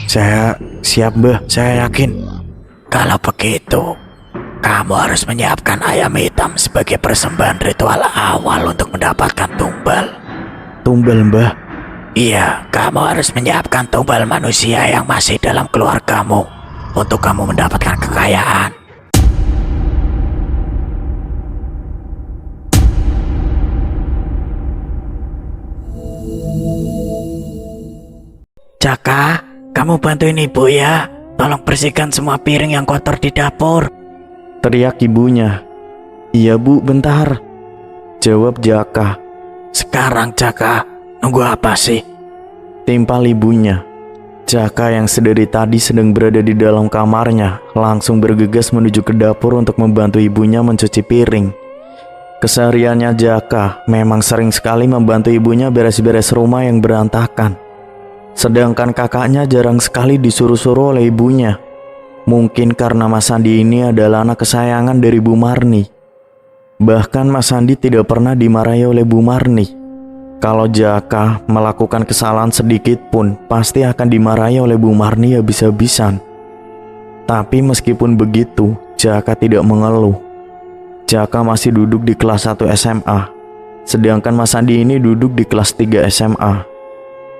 Saya siap, Mbah. Saya yakin. Kalau begitu, kamu harus menyiapkan ayam hitam sebagai persembahan ritual awal untuk mendapatkan tumbal. Tumbal, Mbah? Iya, kamu harus menyiapkan tumbal manusia yang masih dalam keluargamu untuk kamu mendapatkan kekayaan. Jaka, kamu bantuin ibu ya. Tolong bersihkan semua piring yang kotor di dapur. Teriak ibunya. Iya bu, bentar. Jawab Jaka. Sekarang Jaka, nunggu apa sih? Timpal ibunya. Jaka yang sedari tadi sedang berada di dalam kamarnya langsung bergegas menuju ke dapur untuk membantu ibunya mencuci piring. Kesehariannya Jaka memang sering sekali membantu ibunya beres-beres rumah yang berantakan. Sedangkan kakaknya jarang sekali disuruh-suruh oleh ibunya. Mungkin karena Mas Sandi ini adalah anak kesayangan dari Bu Marni. Bahkan Mas Sandi tidak pernah dimarahi oleh Bu Marni. Kalau Jaka melakukan kesalahan sedikit pun pasti akan dimarahi oleh Bu Marni habis-habisan. Tapi meskipun begitu, Jaka tidak mengeluh. Jaka masih duduk di kelas 1 SMA. Sedangkan Mas Sandi ini duduk di kelas 3 SMA.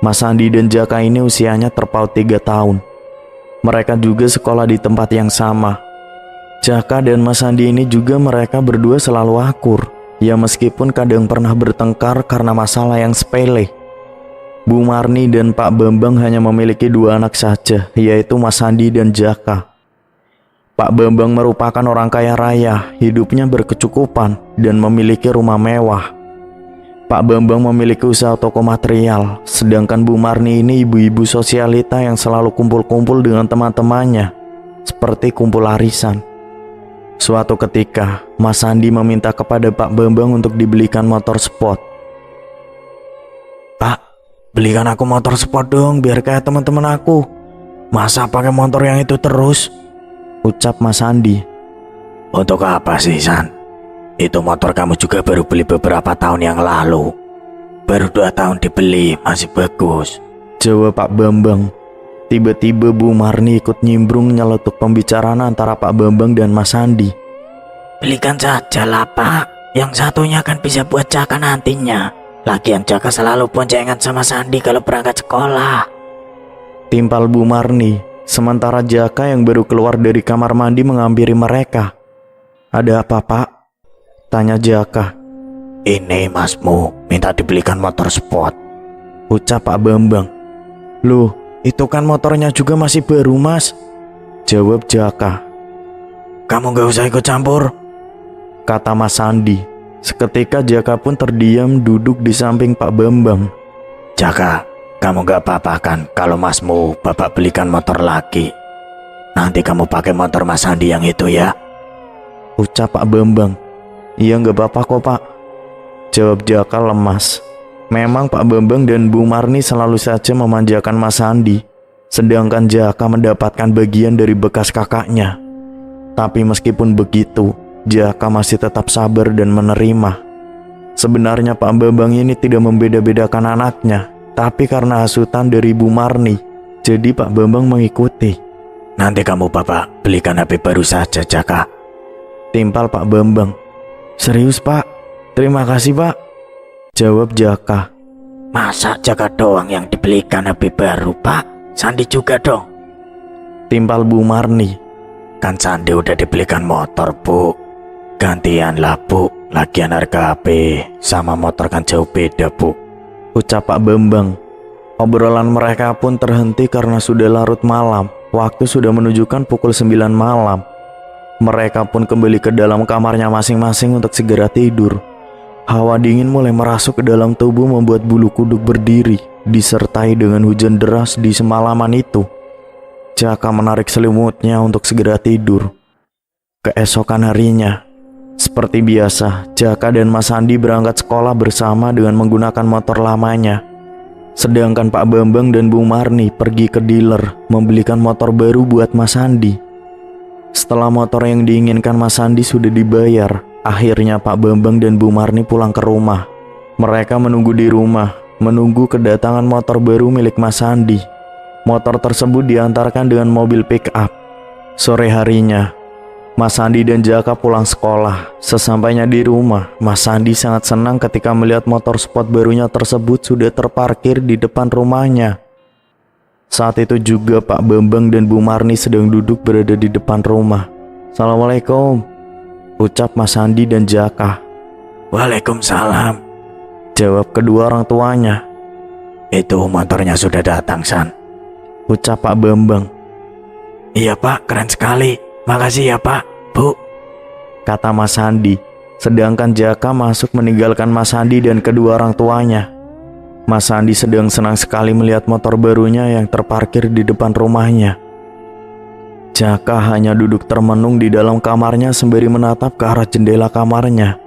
Mas Sandi dan Jaka ini usianya terpaut 3 tahun. Mereka juga sekolah di tempat yang sama. Jaka dan Mas Sandi ini juga mereka berdua selalu akur. Ya meskipun kadang pernah bertengkar karena masalah yang sepele. Bu Marni dan Pak Bambang hanya memiliki 2 anak saja, yaitu Mas Sandi dan Jaka. Pak Bambang merupakan orang kaya raya, hidupnya berkecukupan dan memiliki rumah mewah. Pak Bambang memiliki usaha toko material, sedangkan Bu Marni ini ibu-ibu sosialita yang selalu kumpul-kumpul dengan teman-temannya, seperti kumpul arisan. Suatu ketika, Mas Sandi meminta kepada Pak Bambang untuk dibelikan motor sport. Pak, belikan aku motor sport dong, biar kayak teman-teman aku. Masa pakai motor yang itu terus? Ucap Mas Sandi. Untuk apa sih, San? Itu motor kamu juga baru beli beberapa tahun yang lalu. Baru 2 tahun dibeli, masih bagus. Jawab Pak Bambang. Tiba-tiba Bu Marni ikut nyimbrung nyeletuk pembicaraan antara Pak Bambang dan Mas Sandi. Belikan saja lah Pak, yang satunya kan bisa buat Jaka nantinya. Lagian Jaka selalu boncengan sama Sandi kalau berangkat sekolah. Timpal Bu Marni, sementara Jaka yang baru keluar dari kamar mandi menghampiri mereka. Ada apa Pak? Tanya Jaka. Ini masmu minta dibelikan motor sport, ucap Pak Bambang. Loh, itu kan motornya juga masih baru mas, jawab Jaka. Kamu gak usah ikut campur, kata Mas Sandi. Seketika Jaka pun terdiam duduk di samping Pak Bambang. Jaka, kamu gak apa-apa kan kalau masmu bapak belikan motor lagi? Nanti kamu pakai motor Mas Sandi yang itu ya, ucap Pak Bambang. Iya gak apa-apa kok Pak, jawab Jaka lemas. Memang Pak Bambang dan Bu Marni selalu saja memanjakan Mas Sandi, sedangkan Jaka mendapatkan bagian dari bekas kakaknya. Tapi meskipun begitu, Jaka masih tetap sabar dan menerima. Sebenarnya Pak Bambang ini tidak membeda-bedakan anaknya, tapi karena hasutan dari Bu Marni, jadi Pak Bambang mengikuti. Nanti kamu bapak belikan HP baru saja Jaka, timpal Pak Bambang. Serius Pak? Terima kasih Pak, jawab Jaka. Masa Jaka doang yang dibelikan HP baru Pak? Sandi juga dong, timpal Bu Marni. Kan Sandi udah dibelikan motor Bu, gantian lah Bu. Lagian harga HP sama motor kan jauh beda Bu, ucap Pak Bambang. Obrolan mereka pun terhenti karena sudah larut malam. Waktu sudah menunjukkan pukul 9 malam. Mereka pun kembali ke dalam kamarnya masing-masing untuk segera tidur. Hawa dingin mulai merasuk ke dalam tubuh membuat bulu kuduk berdiri, disertai dengan hujan deras di semalaman itu. Jaka menarik selimutnya untuk segera tidur. Keesokan harinya, seperti biasa, Jaka dan Mas Sandi berangkat sekolah bersama dengan menggunakan motor lamanya. Sedangkan Pak Bambang dan Bu Marni pergi ke dealer membelikan motor baru buat Mas Sandi. Setelah motor yang diinginkan Mas Sandi sudah dibayar, akhirnya Pak Bambang dan Bu Marni pulang ke rumah. Mereka menunggu di rumah, menunggu kedatangan motor baru milik Mas Sandi. Motor tersebut diantarkan dengan mobil pick up. Sore harinya, Mas Sandi dan Jaka pulang sekolah. Sesampainya di rumah, Mas Sandi sangat senang ketika melihat motor sport barunya tersebut sudah terparkir di depan rumahnya. Saat itu juga Pak Bambang dan Bu Marni sedang duduk berada di depan rumah. "Assalamualaikum," ucap Mas Sandi dan Jaka. "Waalaikumsalam," jawab kedua orang tuanya. "Itu motornya sudah datang, San," ucap Pak Bambang. "Iya Pak, keren sekali. Makasih ya Pak, Bu," kata Mas Sandi. Sedangkan Jaka masuk meninggalkan Mas Sandi dan kedua orang tuanya. Mas Sandi sedang senang sekali melihat motor barunya yang terparkir di depan rumahnya. Jaka hanya duduk termenung di dalam kamarnya sembari menatap ke arah jendela kamarnya.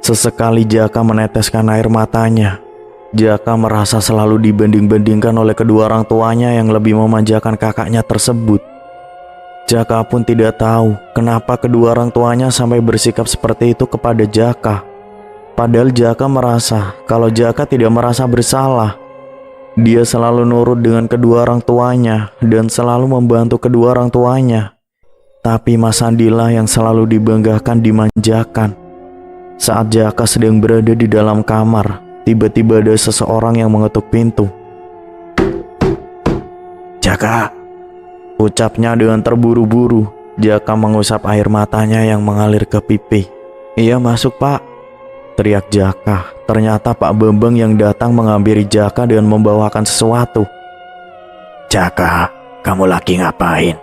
Sesekali Jaka meneteskan air matanya. Jaka merasa selalu dibanding-bandingkan oleh kedua orang tuanya yang lebih memanjakan kakaknya tersebut. Jaka pun tidak tahu kenapa kedua orang tuanya sampai bersikap seperti itu kepada Jaka. Padahal Jaka merasa kalau Jaka tidak merasa bersalah. Dia selalu nurut dengan kedua orang tuanya dan selalu membantu kedua orang tuanya. Tapi Mas Sandilah yang selalu dibanggakan, dimanjakan. Saat Jaka sedang berada di dalam kamar, tiba-tiba ada seseorang yang mengetuk pintu. "Jaka," ucapnya dengan terburu-buru. Jaka mengusap air matanya yang mengalir ke pipi. "Iya, masuk Pak," teriak Jaka. Ternyata Pak Bambang yang datang menghampiri Jaka dan membawakan sesuatu. "Jaka, kamu lagi ngapain?"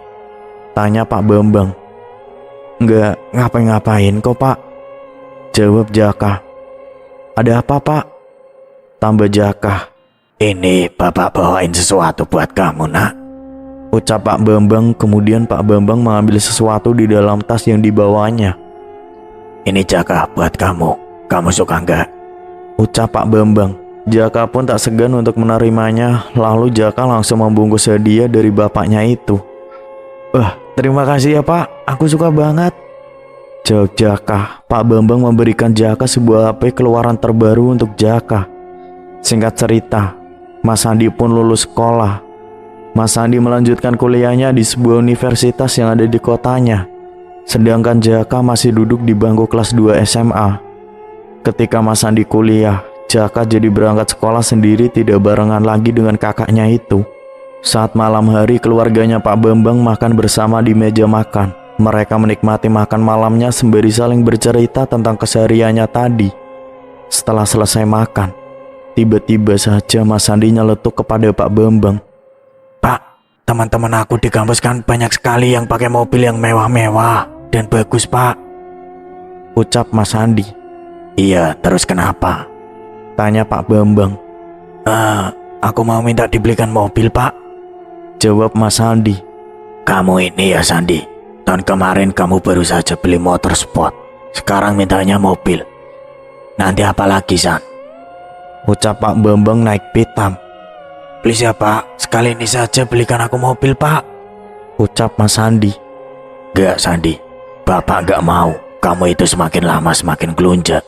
tanya Pak Bambang. "Enggak ngapa-ngapain kok Pak," jawab Jaka. "Ada apa Pak?" tambah Jaka. "Ini Bapak bawain sesuatu buat kamu nak," ucap Pak Bambang. Kemudian Pak Bambang mengambil sesuatu di dalam tas yang dibawanya. "Ini Jaka buat kamu. Kamu suka enggak?" ucap Pak Bambang. Jaka pun tak segan untuk menerimanya. Lalu Jaka langsung membungkus hadiah dari bapaknya itu. "Wah, terima kasih ya Pak, aku suka banget," jawab Jaka. Pak Bambang memberikan Jaka sebuah HP keluaran terbaru untuk Jaka. Singkat cerita, Mas Sandi pun lulus sekolah. Mas Sandi melanjutkan kuliahnya di sebuah universitas yang ada di kotanya. Sedangkan Jaka masih duduk di bangku kelas 2 SMA. Ketika Mas Sandi kuliah, Jaka jadi berangkat sekolah sendiri, tidak barengan lagi dengan kakaknya itu. Saat malam hari, keluarganya Pak Bambang makan bersama di meja makan. Mereka menikmati makan malamnya sembari saling bercerita tentang kesehariannya tadi. Setelah selesai makan, tiba-tiba saja Mas Sandi nyeletuk kepada Pak Bambang. "Pak, teman-teman aku di kampus kan banyak sekali yang pakai mobil yang mewah-mewah dan bagus Pak," ucap Mas Sandi. "Iya, terus kenapa?" tanya Pak Bambang. Aku mau minta dibelikan mobil Pak," jawab Mas Sandi. "Kamu ini ya Sandi, tahun kemarin kamu baru saja beli motor sport, sekarang mintanya mobil. Nanti apa lagi San?" ucap Pak Bambang naik pitam. "Please ya Pak, sekali ini saja belikan aku mobil Pak," ucap Mas Sandi. "Gak Sandi, Bapak gak mau. Kamu itu semakin lama semakin gelunjak,"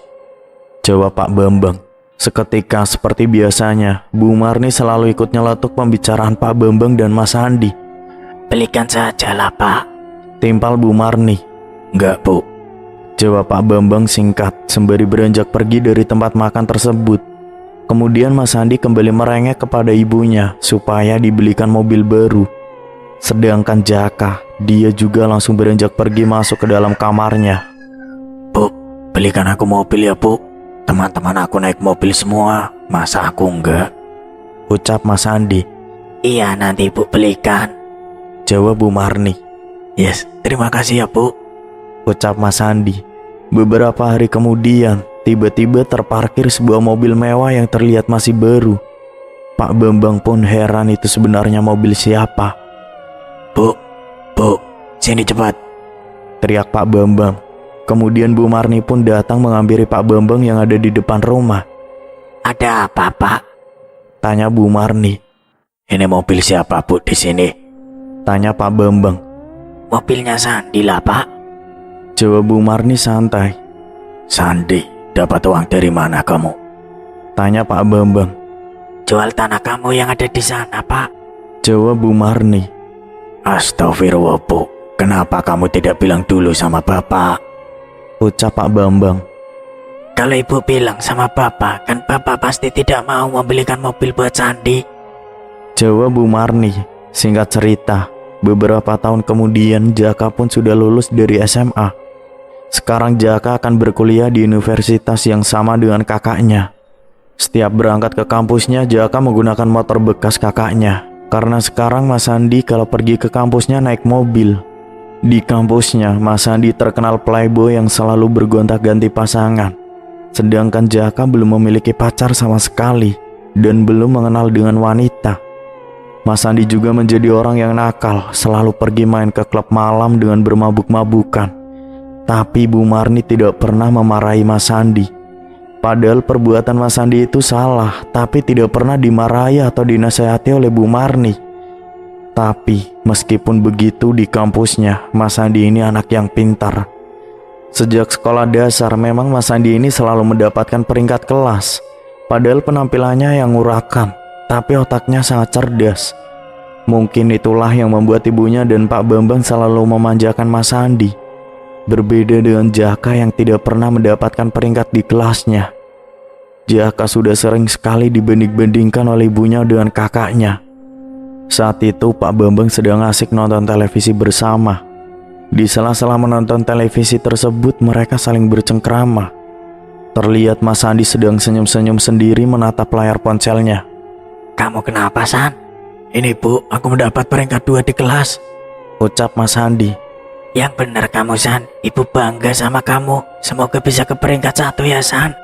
jawab Pak Bambang. Seketika seperti biasanya, Bu Marni selalu ikut nyeletuk pembicaraan Pak Bambang dan Mas Sandi. "Belikan saja lah Pak," timpal Bu Marni. "Enggak Bu," jawab Pak Bambang singkat sembari beranjak pergi dari tempat makan tersebut. Kemudian Mas Sandi kembali merengek kepada ibunya supaya dibelikan mobil baru. Sedangkan Jaka, dia juga langsung beranjak pergi masuk ke dalam kamarnya. "Bu, belikan aku mobil ya Bu. Teman-teman aku naik mobil semua, masa aku enggak?" ucap Mas Sandi. "Iya, nanti Bu belikan," jawab Bu Marni. "Yes, terima kasih ya Bu," ucap Mas Sandi. Beberapa hari kemudian, tiba-tiba terparkir sebuah mobil mewah yang terlihat masih baru. Pak Bambang pun heran itu sebenarnya mobil siapa. Bu, sini cepat," teriak Pak Bambang. Kemudian Bu Marni pun datang menghampiri Pak Bambang yang ada di depan rumah. "Ada apa Pak?" tanya Bu Marni. "Ini mobil siapa Bu di sini?" tanya Pak Bambang. "Mobilnya Sandi lah Pak," jawab Bu Marni santai. "Sandi, dapat uang dari mana kamu?" tanya Pak Bambang. "Jual tanah kamu yang ada di sana Pak," Jawab Bu Marni. Astagfirullah Bu, kenapa kamu tidak bilang dulu sama bapak? Ucap Pak Bambang. Kalau ibu bilang sama bapak, kan bapak pasti tidak mau membelikan mobil buat Sandi. Jawab Bu Marni. Singkat cerita, beberapa tahun kemudian Jaka pun sudah lulus dari SMA. Sekarang Jaka akan berkuliah di universitas yang sama dengan kakaknya. Setiap berangkat ke kampusnya, Jaka menggunakan motor bekas kakaknya. Karena sekarang Mas Sandi kalau pergi ke kampusnya naik mobil. Di kampusnya, Mas Sandi terkenal playboy yang selalu bergonta-ganti pasangan. Sedangkan Jaka belum memiliki pacar sama sekali dan belum mengenal dengan wanita. Mas Sandi juga menjadi orang yang nakal, selalu pergi main ke klub malam dengan bermabuk-mabukan. Tapi Bu Marni tidak pernah memarahi Mas Sandi. Padahal perbuatan Mas Sandi itu salah, tapi tidak pernah dimarahi atau dinasehati oleh Bu Marni. Tapi meskipun begitu, di kampusnya Mas Sandi ini anak yang pintar. Sejak sekolah dasar memang Mas Sandi ini selalu mendapatkan peringkat kelas. Padahal penampilannya yang urakan, tapi otaknya sangat cerdas. Mungkin itulah yang membuat ibunya dan Pak Bambang selalu memanjakan Mas Sandi. Berbeda dengan Jaka yang tidak pernah mendapatkan peringkat di kelasnya. Jaka sudah sering sekali dibanding-bandingkan oleh ibunya dengan kakaknya. Saat itu Pak Bambang sedang asik nonton televisi bersama. Di sela-sela menonton televisi tersebut, mereka saling bercengkrama. Terlihat Mas Sandi sedang senyum-senyum sendiri menatap layar ponselnya. Kamu kenapa, San? Ini Bu, aku mendapat peringkat 2 di kelas. Ucap Mas Sandi. Yang benar kamu, San. Ibu bangga sama kamu. Semoga bisa ke peringkat 1 ya, San.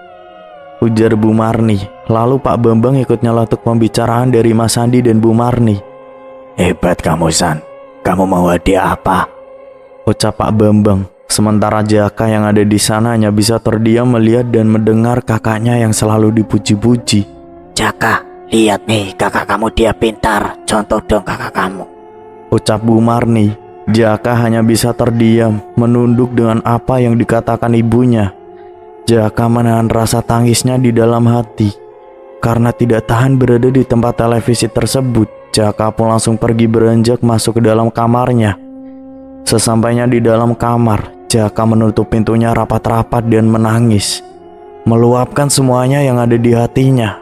Ujar Bu Marni. Lalu Pak Bambang ikut nyeletuk pembicaraan dari Mas Sandi dan Bu Marni. Hebat kamu, San. Kamu mau hadiah apa? Ucap Pak Bambang. Sementara Jaka yang ada di sana hanya bisa terdiam melihat dan mendengar kakaknya yang selalu dipuji-puji. Jaka, lihat nih kakak kamu, dia pintar. Contoh dong kakak kamu. Ucap Bu Marni. Jaka hanya bisa terdiam, menunduk dengan apa yang dikatakan ibunya. Jaka menahan rasa tangisnya di dalam hati. Karena tidak tahan berada di tempat televisi tersebut, Jaka pun langsung pergi beranjak masuk ke dalam kamarnya. Sesampainya di dalam kamar, Jaka menutup pintunya rapat-rapat dan menangis, meluapkan semuanya yang ada di hatinya.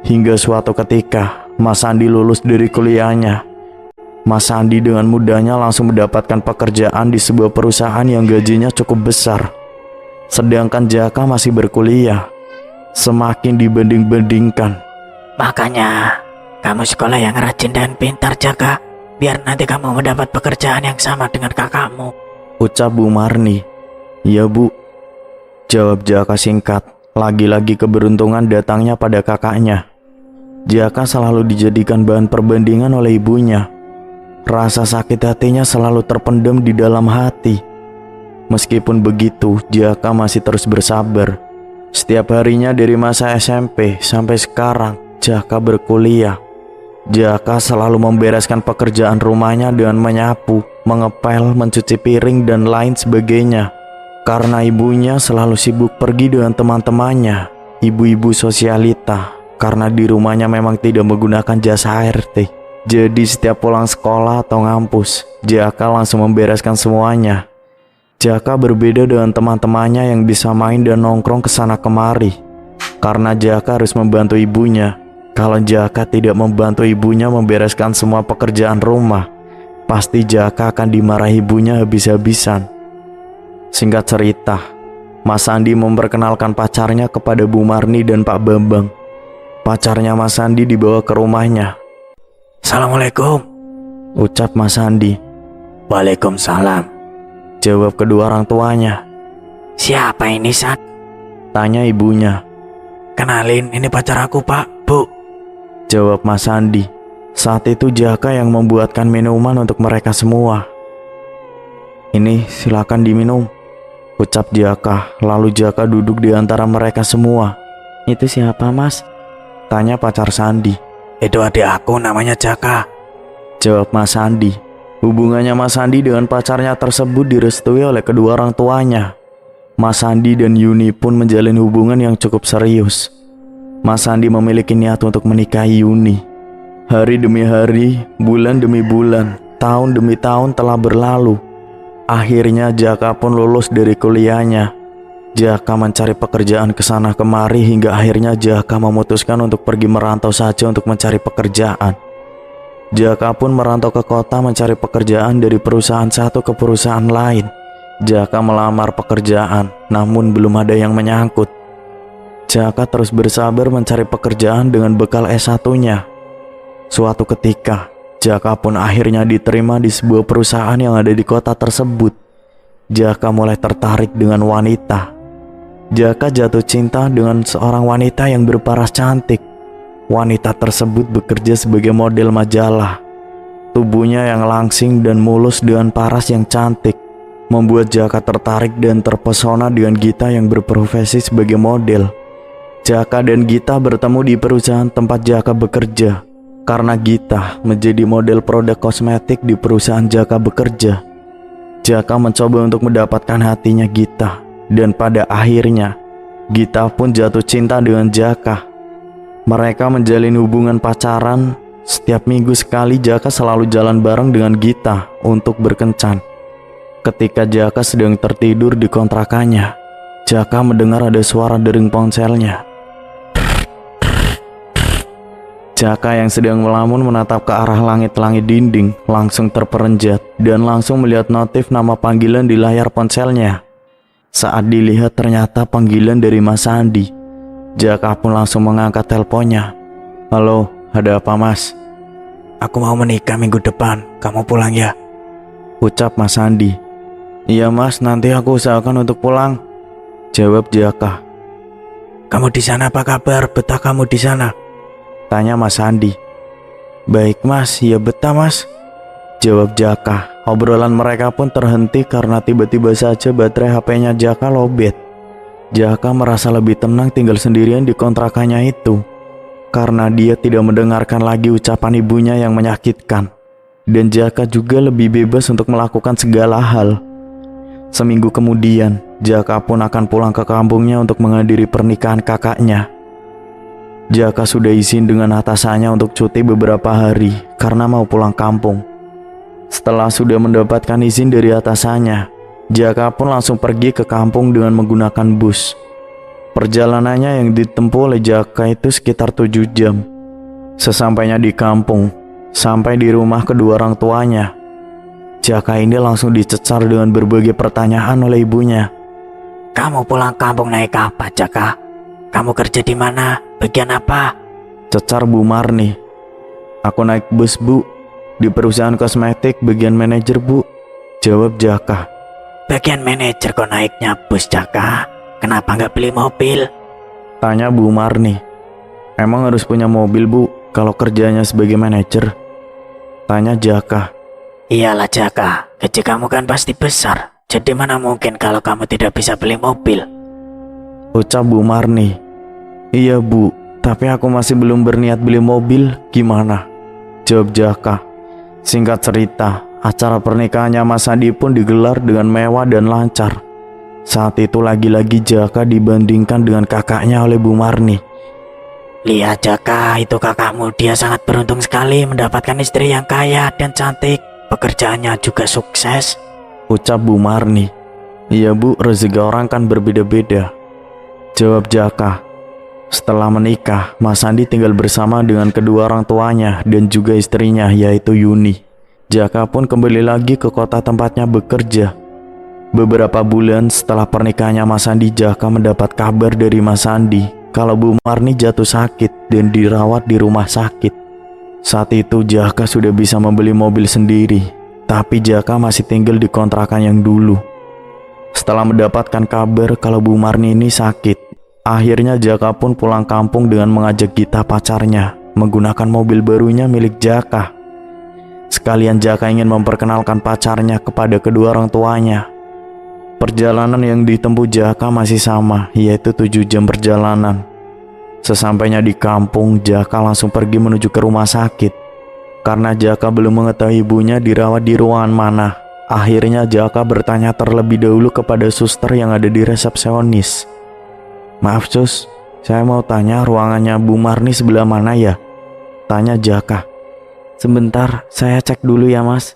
Hingga suatu ketika, Mas Sandi lulus dari kuliahnya. Mas Sandi dengan mudahnya langsung mendapatkan pekerjaan di sebuah perusahaan yang gajinya cukup besar. Sedangkan Jaka masih berkuliah. Semakin dibanding-bandingkan. Makanya, kamu sekolah yang rajin dan pintar, Jaka. Biar nanti kamu mendapat pekerjaan yang sama dengan kakakmu. Ucap Bu Marni. Ya Bu, jawab Jaka singkat. Lagi-lagi keberuntungan datangnya pada kakaknya. Jaka selalu dijadikan bahan perbandingan oleh ibunya. Rasa sakit hatinya selalu terpendam di dalam hati. Meskipun begitu, Jaka masih terus bersabar. Setiap harinya dari masa SMP sampai sekarang, Jaka berkuliah. Jaka selalu membereskan pekerjaan rumahnya dengan menyapu, mengepel, mencuci piring, dan lain sebagainya. Karena ibunya selalu sibuk pergi dengan teman-temannya, ibu-ibu sosialita, karena di rumahnya memang tidak menggunakan jasa ART. Jadi setiap pulang sekolah atau ngampus, Jaka langsung membereskan semuanya. Jaka berbeda dengan teman-temannya yang bisa main dan nongkrong kesana kemari. Karena Jaka harus membantu ibunya. Kalau Jaka tidak membantu ibunya membereskan semua pekerjaan rumah, pasti Jaka akan dimarahi ibunya habis-habisan. Singkat cerita, Mas Sandi memperkenalkan pacarnya kepada Bu Marni dan Pak Bambang. Pacarnya Mas Sandi dibawa ke rumahnya. Assalamualaikum, ucap Mas Sandi. Waalaikumsalam, jawab kedua orang tuanya. Siapa ini, San? Tanya ibunya. Kenalin, ini pacar aku, Pak, Bu, jawab Mas Sandi. Saat itu Jaka yang membuatkan minuman untuk mereka semua. Ini silakan diminum, ucap Jaka. Lalu Jaka duduk di antara mereka semua. Itu siapa, Mas? Tanya pacar Sandi. Itu adik aku, namanya Jaka, jawab Mas Sandi. Hubungannya Mas Sandi dengan pacarnya tersebut direstui oleh kedua orang tuanya. Mas Sandi dan Yuni pun menjalin hubungan yang cukup serius. Mas Sandi memiliki niat untuk menikahi Yuni. Hari demi hari, bulan demi bulan, tahun demi tahun telah berlalu. Akhirnya Jaka pun lulus dari kuliahnya. Jaka mencari pekerjaan ke sana kemari hingga akhirnya Jaka memutuskan untuk pergi merantau saja untuk mencari pekerjaan. Jaka pun merantau ke kota mencari pekerjaan dari perusahaan satu ke perusahaan lain. Jaka melamar pekerjaan, namun belum ada yang menyangkut. Jaka terus bersabar mencari pekerjaan dengan bekal S1-nya. Suatu ketika, Jaka pun akhirnya diterima di sebuah perusahaan yang ada di kota tersebut. Jaka mulai tertarik dengan wanita. Jaka jatuh cinta dengan seorang wanita yang berparas cantik. Wanita tersebut bekerja sebagai model majalah. Tubuhnya yang langsing dan mulus dengan paras yang cantik membuat Jaka tertarik dan terpesona dengan Gita yang berprofesi sebagai model. Jaka dan Gita bertemu di perusahaan tempat Jaka bekerja karena Gita menjadi model produk kosmetik di perusahaan Jaka bekerja. Jaka mencoba untuk mendapatkan hatinya Gita dan pada akhirnya Gita pun jatuh cinta dengan Jaka. Mereka menjalin hubungan pacaran. Setiap minggu sekali Jaka selalu jalan bareng dengan Gita untuk berkencan. Ketika Jaka sedang tertidur di kontrakannya, Jaka mendengar ada suara dering ponselnya. Jaka yang sedang melamun menatap ke arah langit-langit dinding langsung terperenjat dan langsung melihat notif nama panggilan di layar ponselnya. Saat dilihat ternyata panggilan dari Mas Andi. Jaka pun langsung mengangkat teleponnya. "Halo, ada apa Mas?" Aku mau menikah minggu depan, kamu pulang ya? Ucap Mas Andi. "Iya Mas, nanti aku usahakan untuk pulang," jawab Jaka. Kamu di sana apa kabar? Betah kamu di sana? Tanya Mas Andi. "Baik Mas, ya betah Mas," jawab Jaka. Obrolan mereka pun terhenti karena tiba-tiba saja baterai HP-nya Jaka lowbat. Jaka merasa lebih tenang tinggal sendirian di kontrakannya itu karena dia tidak mendengarkan lagi ucapan ibunya yang menyakitkan. Dan Jaka juga lebih bebas untuk melakukan segala hal. Seminggu kemudian, Jaka pun akan pulang ke kampungnya untuk menghadiri pernikahan kakaknya. Jaka sudah izin dengan atasannya untuk cuti beberapa hari karena mau pulang kampung. Setelah sudah mendapatkan izin dari atasannya, Jaka pun langsung pergi ke kampung dengan menggunakan bus. Perjalanannya yang ditempuh oleh Jaka itu sekitar 7 jam. Sesampainya di kampung, sampai di rumah kedua orang tuanya, Jaka ini langsung dicecar dengan berbagai pertanyaan oleh ibunya. Kamu pulang kampung naik apa, Jaka? Kamu kerja di mana? Bagian apa? Cecar Bu Marni. "Aku naik bus Bu, di perusahaan kosmetik bagian manajer Bu," jawab Jaka. Bagian manajer kok naiknya bus, Jaka? Kenapa nggak beli mobil? Tanya Bu Marni. "Emang harus punya mobil Bu kalau kerjanya sebagai manajer?" Tanya Jaka. Iyalah Jaka, gaji kamu kan pasti besar. Jadi mana mungkin kalau kamu tidak bisa beli mobil? Ucap Bu Marni. "Iya Bu, tapi aku masih belum berniat beli mobil, gimana?" jawab Jaka. Singkat cerita, acara pernikahannya Mas Andi pun digelar dengan mewah dan lancar. Saat itu lagi-lagi Jaka dibandingkan dengan kakaknya oleh Bu Marni. Lihat Jaka, itu kakakmu, dia sangat beruntung sekali mendapatkan istri yang kaya dan cantik. Pekerjaannya juga sukses, ucap Bu Marni. "Iya Bu, rezeki orang kan berbeda-beda," jawab Jaka. Setelah menikah, Mas Andi tinggal bersama dengan kedua orang tuanya dan juga istrinya yaitu Yuni. Jaka pun kembali lagi ke kota tempatnya bekerja. Beberapa bulan setelah pernikahannya Mas Andi, Jaka mendapat kabar dari Mas Andi kalau Bu Marni jatuh sakit dan dirawat di rumah sakit. Saat itu Jaka sudah bisa membeli mobil sendiri, tapi Jaka masih tinggal di kontrakan yang dulu. Setelah mendapatkan kabar kalau Bu Marni ini sakit, akhirnya Jaka pun pulang kampung dengan mengajak Gita pacarnya menggunakan mobil barunya milik Jaka. Sekalian Jaka ingin memperkenalkan pacarnya kepada kedua orang tuanya. Perjalanan yang ditempuh Jaka masih sama, yaitu 7 jam perjalanan. Sesampainya di kampung, Jaka langsung pergi menuju ke rumah sakit. Karena Jaka belum mengetahui ibunya dirawat di ruangan mana, akhirnya Jaka bertanya terlebih dahulu kepada suster yang ada di resepsionis. "Maaf sus, saya mau tanya ruangannya Bu Marni sebelah mana ya?" tanya Jaka. Sebentar, saya cek dulu ya mas.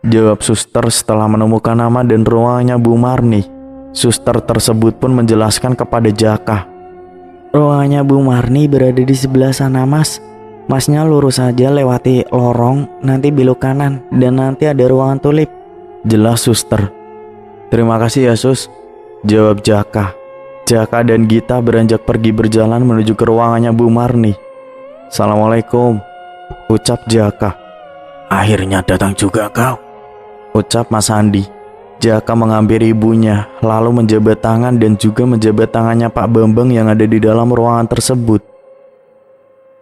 Jawab suster setelah menemukan nama dan ruangannya Bu Marni. Suster tersebut pun menjelaskan kepada Jaka. Ruangannya Bu Marni berada di sebelah sana mas. Masnya lurus saja lewati lorong, nanti belok kanan, dan nanti ada ruangan tulip. Jelas suster. Terima kasih ya sus, jawab Jaka. Jaka dan Gita beranjak pergi berjalan menuju ke ruangannya Bu Marni. Assalamualaikum, ucap Jaka. Akhirnya datang juga kau. Ucap Mas Andi. Jaka menghampiri ibunya, lalu menjabat tangan dan juga menjabat tangannya Pak Bambang yang ada di dalam ruangan tersebut.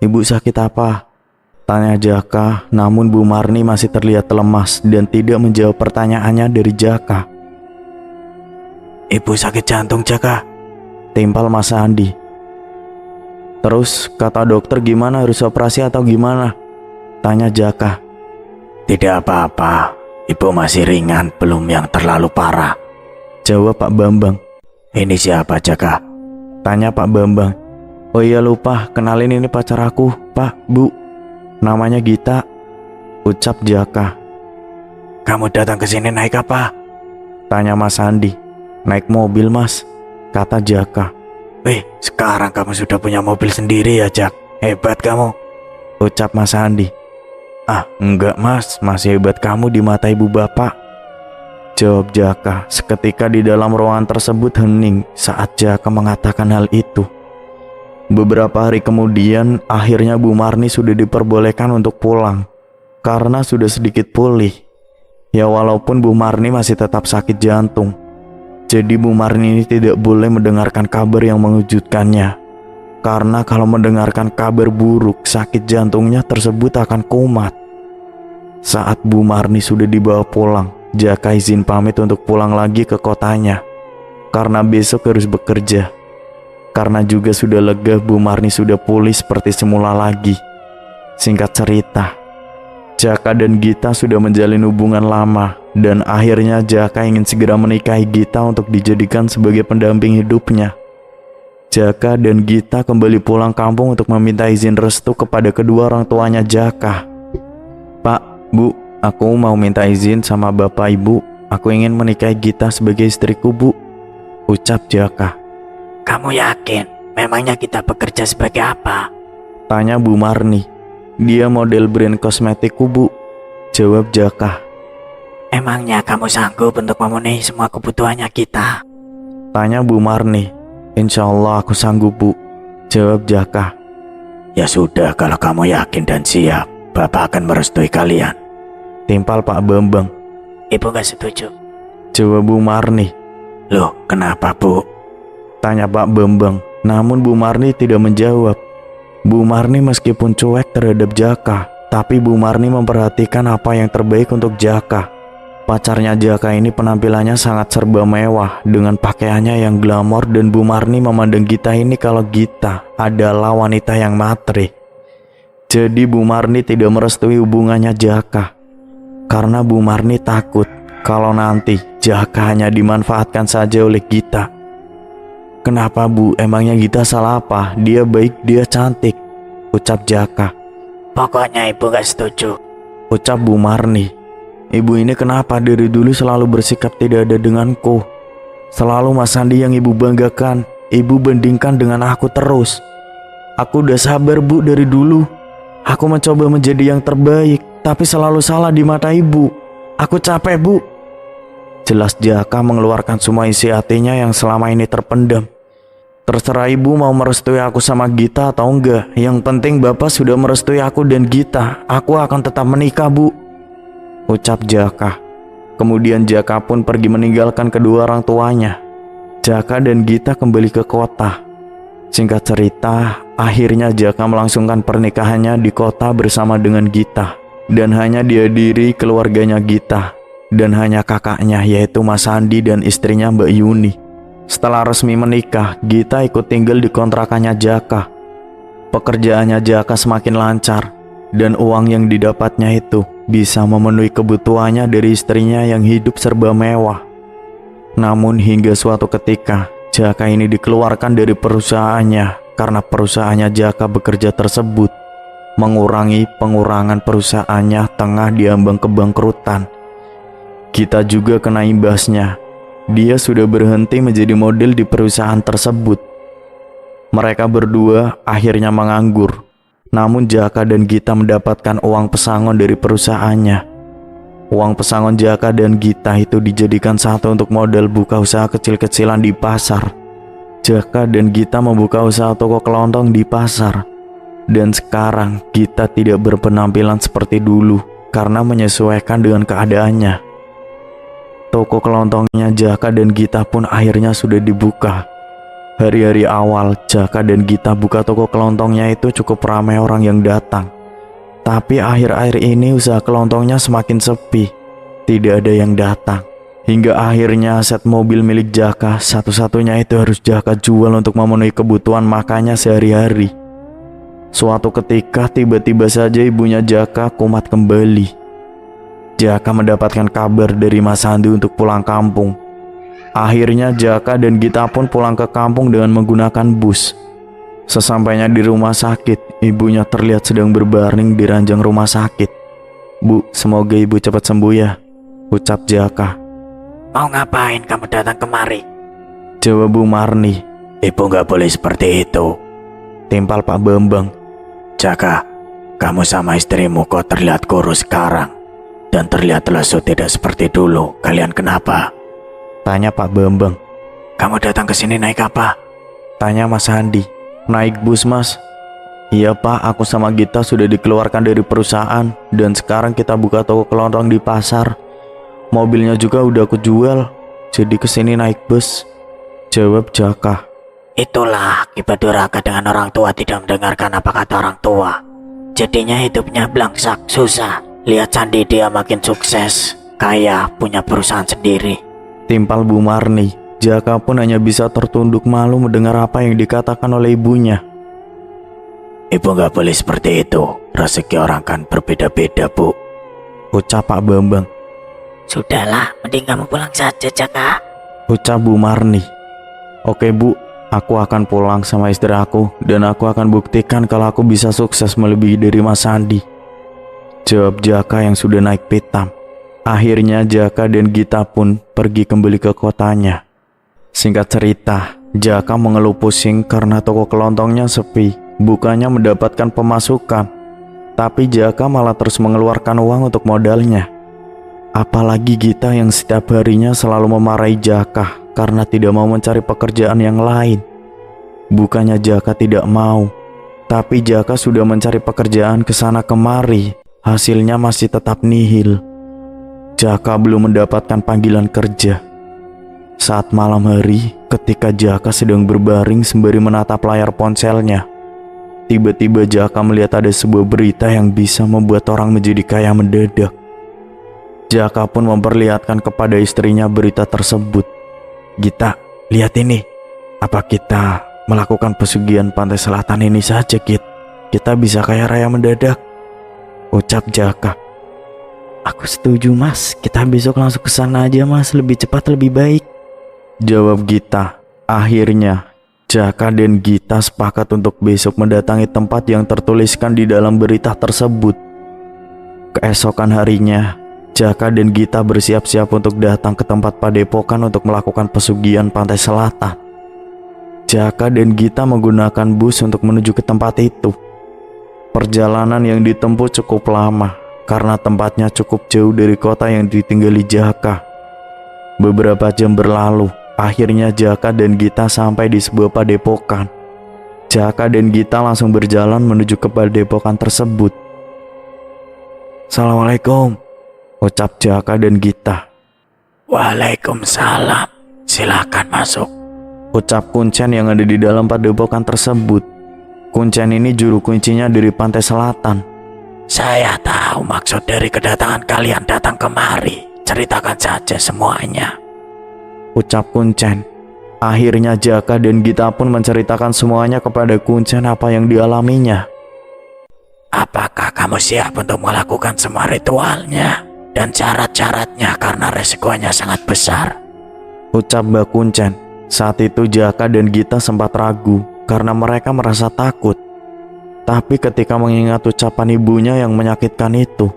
Ibu sakit apa? Tanya Jaka, namun Bu Marni masih terlihat lemas dan tidak menjawab pertanyaannya dari Jaka. Ibu sakit jantung Jaka, timpal Mas Andi. Terus kata dokter gimana, harus operasi atau gimana? Tanya Jaka. Tidak apa-apa, ibu masih ringan, belum yang terlalu parah, jawab Pak Bambang. Ini siapa Jaka? Tanya Pak Bambang. Oh iya lupa, kenalin ini pacar aku, Pak, Bu. Namanya Gita, ucap Jaka. Kamu datang ke sini naik apa? Tanya Mas Andi. Naik mobil mas, kata Jaka. Wih, sekarang kamu sudah punya mobil sendiri ya Jak, hebat kamu, ucap Mas Andi. Ah enggak mas, masih hebat kamu di mata ibu bapak, jawab Jaka. Seketika di dalam ruangan tersebut hening saat Jaka mengatakan hal itu. Beberapa hari kemudian, akhirnya Bu Marni sudah diperbolehkan untuk pulang karena sudah sedikit pulih. Ya walaupun Bu Marni masih tetap sakit jantung, jadi Bu Marni ini tidak boleh mendengarkan kabar yang mengejutkannya. Karena kalau mendengarkan kabar buruk, sakit jantungnya tersebut akan kumat. Saat Bu Marni sudah dibawa pulang, Jaka izin pamit untuk pulang lagi ke kotanya karena besok harus bekerja. Karena juga sudah lega, Bu Marni sudah pulih seperti semula lagi. Singkat cerita, Jaka dan Gita sudah menjalin hubungan lama, dan akhirnya Jaka ingin segera menikahi Gita untuk dijadikan sebagai pendamping hidupnya. Jaka dan Gita kembali pulang kampung untuk meminta izin restu kepada kedua orang tuanya Jaka. Pak, Bu, aku mau minta izin sama bapak ibu. Aku ingin menikahi Gita sebagai istriku, Bu, ucap Jaka. Kamu yakin? Memangnya kita bekerja sebagai apa? Tanya Bu Marni. Dia model brand kosmetikku, Bu, jawab Jaka. Emangnya kamu sanggup untuk memenuhi semua kebutuhannya kita? Tanya Bu Marni. Insya Allah aku sanggup, Bu, jawab Jaka. Ya sudah, kalau kamu yakin dan siap, Bapak akan merestui kalian, timpal Pak Bambang. Ibu gak setuju, jawab Bu Marni. Loh, kenapa Bu? Tanya Pak Bambang. Namun Bu Marni tidak menjawab. Bu Marni meskipun cuek terhadap Jaka, tapi Bu Marni memperhatikan apa yang terbaik untuk Jaka. Pacarnya Jaka ini penampilannya sangat serba mewah dengan pakaiannya yang glamor, dan Bu Marni memandang Gita ini kalau Gita adalah wanita yang matre. Jadi Bu Marni tidak merestui hubungannya Jaka karena Bu Marni takut kalau nanti Jaka hanya dimanfaatkan saja oleh Gita. Kenapa Bu? Emangnya Gita salah apa? Dia baik, dia cantik, ucap Jaka. Pokoknya ibu gak setuju, ucap Bu Marni. Ibu ini kenapa dari dulu selalu bersikap tidak ada denganku? Selalu Mas Andi yang ibu banggakan, ibu bandingkan dengan aku terus. Aku udah sabar Bu dari dulu. Aku mencoba menjadi yang terbaik, tapi selalu salah di mata ibu. Aku capek Bu. Jelas Jaka mengeluarkan semua isi hatinya yang selama ini terpendam. Terserah ibu mau merestui aku sama Gita atau enggak. Yang penting bapak sudah merestui aku dan Gita. Aku akan tetap menikah, Bu, ucap Jaka. Kemudian Jaka pun pergi meninggalkan kedua orang tuanya. Jaka dan Gita kembali ke kota. Singkat cerita, akhirnya Jaka melangsungkan pernikahannya di kota bersama dengan Gita. Dan hanya dihadiri keluarganya Gita, dan hanya kakaknya yaitu Mas Andi dan istrinya Mbak Yuni. Setelah resmi menikah, Gita ikut tinggal di kontrakannya Jaka. Pekerjaannya Jaka semakin lancar, dan uang yang didapatnya itu bisa memenuhi kebutuhannya dari istrinya yang hidup serba mewah. Namun hingga suatu ketika, Jaka ini dikeluarkan dari perusahaannya karena perusahaannya Jaka bekerja tersebut mengurangi pengurangan perusahaannya tengah diambang kebangkrutan. Gita juga kena imbasnya. Dia sudah berhenti menjadi model di perusahaan tersebut. Mereka berdua akhirnya menganggur. Namun Jaka dan Gita mendapatkan uang pesangon dari perusahaannya. Uang pesangon Jaka dan Gita itu dijadikan satu untuk modal buka usaha kecil-kecilan di pasar. Jaka dan Gita membuka usaha toko kelontong di pasar. Dan sekarang Gita tidak berpenampilan seperti dulu karena menyesuaikan dengan keadaannya. Toko kelontongnya Jaka dan Gita pun akhirnya sudah dibuka. Hari-hari awal Jaka dan Gita buka toko kelontongnya itu cukup ramai orang yang datang. Tapi akhir-akhir ini usaha kelontongnya semakin sepi. Tidak ada yang datang. Hingga akhirnya aset mobil milik Jaka satu-satunya itu harus Jaka jual untuk memenuhi kebutuhan makannya sehari-hari. Suatu ketika tiba-tiba saja ibunya Jaka kumat kembali. Jaka mendapatkan kabar dari Mas Sandi untuk pulang kampung. Akhirnya Jaka dan Gita pun pulang ke kampung dengan menggunakan bus. Sesampainya di rumah sakit, ibunya terlihat sedang berbaring di ranjang rumah sakit. "Bu, semoga ibu cepat sembuh ya," ucap Jaka. Mau ngapain kamu datang kemari? Jawab Bu Marni. Ibu nggak boleh seperti itu. Timpal Pak Bambang. Jaka, kamu sama istrimu kok terlihat kurus sekarang. Dan terlihat lesu tidak seperti dulu. Kalian kenapa? Tanya Pak Bambang. Kamu datang ke sini naik apa? Tanya Mas Sandi. Naik bus, Mas. Iya Pak, aku sama Gita sudah dikeluarkan dari perusahaan. Dan sekarang kita buka toko kelontong di pasar. Mobilnya juga udah aku jual. Jadi kesini naik bus, jawab Jaka. Itulah akibat durhaka dengan orang tua, tidak mendengarkan apa kata orang tua. Jadinya hidupnya belangsak, susah. Lihat Sandi, dia makin sukses, kaya, punya perusahaan sendiri. Timpal Bu Marni. Jaka pun hanya bisa tertunduk malu mendengar apa yang dikatakan oleh ibunya. Ibu nggak boleh seperti itu. Rezeki orang kan berbeda-beda, Bu, ucap Pak Bambang. Sudahlah, mending kamu pulang saja, Jaka, ucap Bu Marni. Oke Bu, aku akan pulang sama istri aku. Dan aku akan buktikan kalau aku bisa sukses melebihi dari Mas Sandi, jawab Jaka yang sudah naik pitam. Akhirnya Jaka dan Gita pun pergi kembali ke kotanya. Singkat cerita, Jaka mengeluh pusing karena toko kelontongnya sepi, bukannya mendapatkan pemasukan. Tapi Jaka malah terus mengeluarkan uang untuk modalnya. Apalagi Gita yang setiap harinya selalu memarahi Jaka karena tidak mau mencari pekerjaan yang lain. Bukannya Jaka tidak mau, tapi Jaka sudah mencari pekerjaan kesana kemari, hasilnya masih tetap nihil. Jaka belum mendapatkan panggilan kerja. Saat malam hari, ketika Jaka sedang berbaring sembari menatap layar ponselnya, tiba-tiba Jaka melihat ada sebuah berita yang bisa membuat orang menjadi kaya mendadak. Jaka pun memperlihatkan kepada istrinya berita tersebut. Gita, lihat ini. Apa kita melakukan pesugihan pantai selatan ini saja, Git? Kita bisa kaya raya mendadak, ucap Jaka. Aku setuju, Mas. Kita besok langsung ke sana aja, Mas. Lebih cepat lebih baik, jawab Gita. Akhirnya Jaka dan Gita sepakat untuk besok mendatangi tempat yang tertuliskan di dalam berita tersebut. Keesokan harinya, Jaka dan Gita bersiap-siap untuk datang ke tempat padepokan untuk melakukan pesugihan pantai selatan. Jaka dan Gita menggunakan bus untuk menuju ke tempat itu. Perjalanan yang ditempuh cukup lama karena tempatnya cukup jauh dari kota yang ditinggali Jaka. Beberapa jam berlalu, akhirnya Jaka dan Gita sampai di sebuah padepokan. Jaka dan Gita langsung berjalan menuju ke padepokan tersebut. Assalamualaikum, ucap Jaka dan Gita. Waalaikumsalam, silakan masuk, ucap Kuncen yang ada di dalam padepokan tersebut. Kuncen ini juru kuncinya dari pantai selatan. Saya tahu maksud dari kedatangan kalian datang kemari. Ceritakan saja semuanya, ucap Kuncen. Akhirnya Jaka dan Gita pun menceritakan semuanya kepada Kuncen apa yang dialaminya. Apakah kamu siap untuk melakukan semua ritualnya dan syarat-syaratnya karena resikonya sangat besar, ucap Mbak Kuncen. Saat itu Jaka dan Gita sempat ragu karena mereka merasa takut. Tapi ketika mengingat ucapan ibunya yang menyakitkan itu,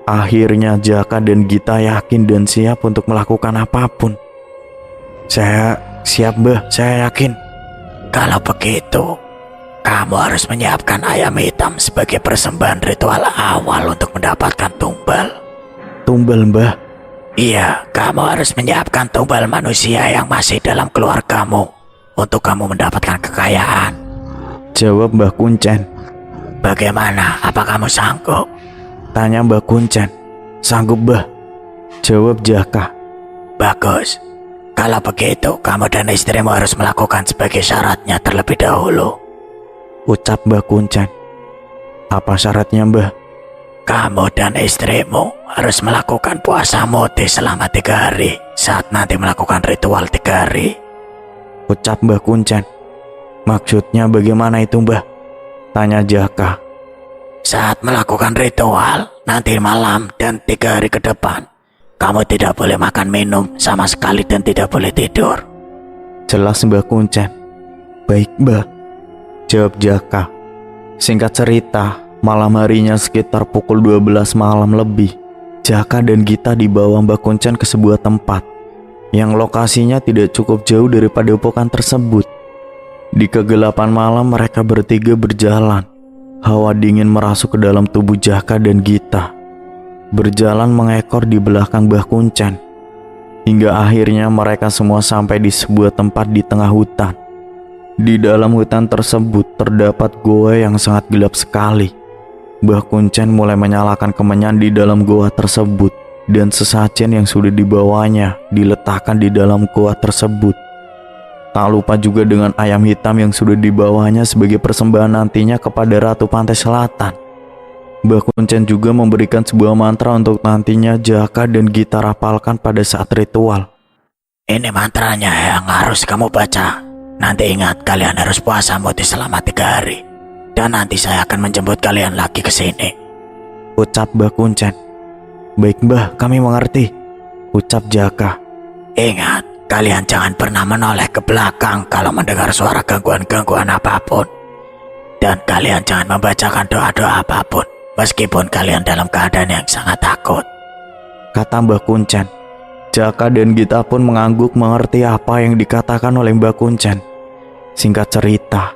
akhirnya Jaka dan Gita yakin dan siap untuk melakukan apapun. Saya siap, Mbah, saya yakin. Kalau begitu, kamu harus menyiapkan ayam hitam sebagai persembahan ritual awal untuk mendapatkan tumbal. Tumbal, Mbah? Iya, kamu harus menyiapkan tumbal manusia yang masih dalam keluargamu untuk kamu mendapatkan kekayaan. Jawab Mbah Kuncen. Bagaimana? Apa kamu sanggup? Tanya Mbah Kuncen. Sanggup, Mbah. Jawab Jaka. Bagus. Kalau begitu, kamu dan istrimu harus melakukan sebagai syaratnya terlebih dahulu. Ucap Mbah Kuncen. Apa syaratnya, Mbah? Kamu dan istrimu harus melakukan puasa muti selama 3 hari saat nanti melakukan ritual 3 hari. Ucap Mbah Kuncen. Maksudnya bagaimana itu, Mbah? Tanya Jaka. Saat melakukan ritual, nanti malam dan 3 hari ke depan, kamu tidak boleh makan minum sama sekali dan tidak boleh tidur. Jelas Mbah Kuncen. Baik, Mbah. Jawab Jaka. Singkat cerita, malam harinya sekitar pukul 12 malam lebih, Jaka dan Gita dibawa Mbah Kuncen ke sebuah tempat yang lokasinya tidak cukup jauh dari padepokan tersebut. Di kegelapan malam mereka bertiga berjalan. Hawa dingin merasuk ke dalam tubuh Jaka dan Gita. Berjalan mengekor di belakang Mbah Kuncen. Hingga akhirnya mereka semua sampai di sebuah tempat di tengah hutan. Di dalam hutan tersebut terdapat goa yang sangat gelap sekali. Mbah Kuncen mulai menyalakan kemenyan di dalam goa tersebut, dan sesajen yang sudah dibawanya diletakkan di dalam goa tersebut. Tak lupa juga dengan ayam hitam yang sudah dibawanya sebagai persembahan nantinya kepada Ratu Pantai Selatan. Mbah Kuncen juga memberikan sebuah mantra untuk nantinya Jaka dan Gita rapalkan pada saat ritual. Ini mantranya yang harus kamu baca. Nanti ingat, kalian harus puasa muti selama 3 hari. Dan nanti saya akan menjemput kalian lagi ke sini. Ucap Mbah Kuncen. Baik, Mbah, kami mengerti. Ucap Jaka. Ingat, kalian jangan pernah menoleh ke belakang kalau mendengar suara gangguan-gangguan apapun. Dan kalian jangan membacakan doa-doa apapun, meskipun kalian dalam keadaan yang sangat takut. Kata Mbah Kuncen. Jaka dan Gita pun mengangguk mengerti apa yang dikatakan oleh Mbah Kuncen. Singkat cerita,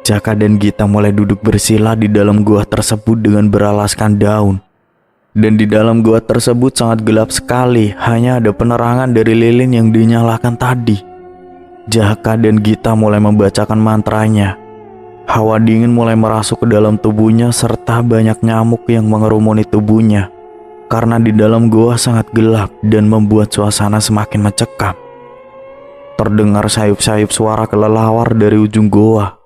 Jaka dan Gita mulai duduk bersila di dalam gua tersebut dengan beralaskan daun. Dan di dalam gua tersebut sangat gelap sekali, hanya ada penerangan dari lilin yang dinyalakan tadi. Jaka dan Gita mulai membacakan mantranya. Hawa dingin mulai merasuk ke dalam tubuhnya serta banyak nyamuk yang mengerumuni tubuhnya. Karena di dalam gua sangat gelap dan membuat suasana semakin mencekam. Terdengar sayup-sayup suara kelelawar dari ujung goa.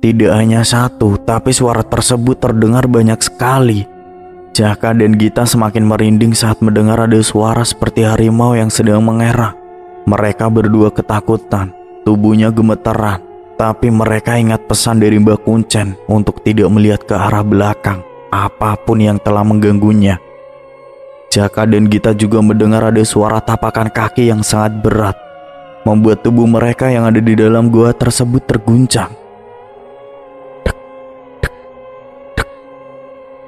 Tidak hanya satu, tapi suara tersebut terdengar banyak sekali. Jaka dan Gita semakin merinding saat mendengar ada suara seperti harimau yang sedang mengerang. Mereka berdua ketakutan, tubuhnya gemeteran. Tapi mereka ingat pesan dari Mbah Kuncen untuk tidak melihat ke arah belakang, apapun yang telah mengganggunya. Jaka dan Gita juga mendengar ada suara tapakan kaki yang sangat berat, membuat tubuh mereka yang ada di dalam gua tersebut terguncang.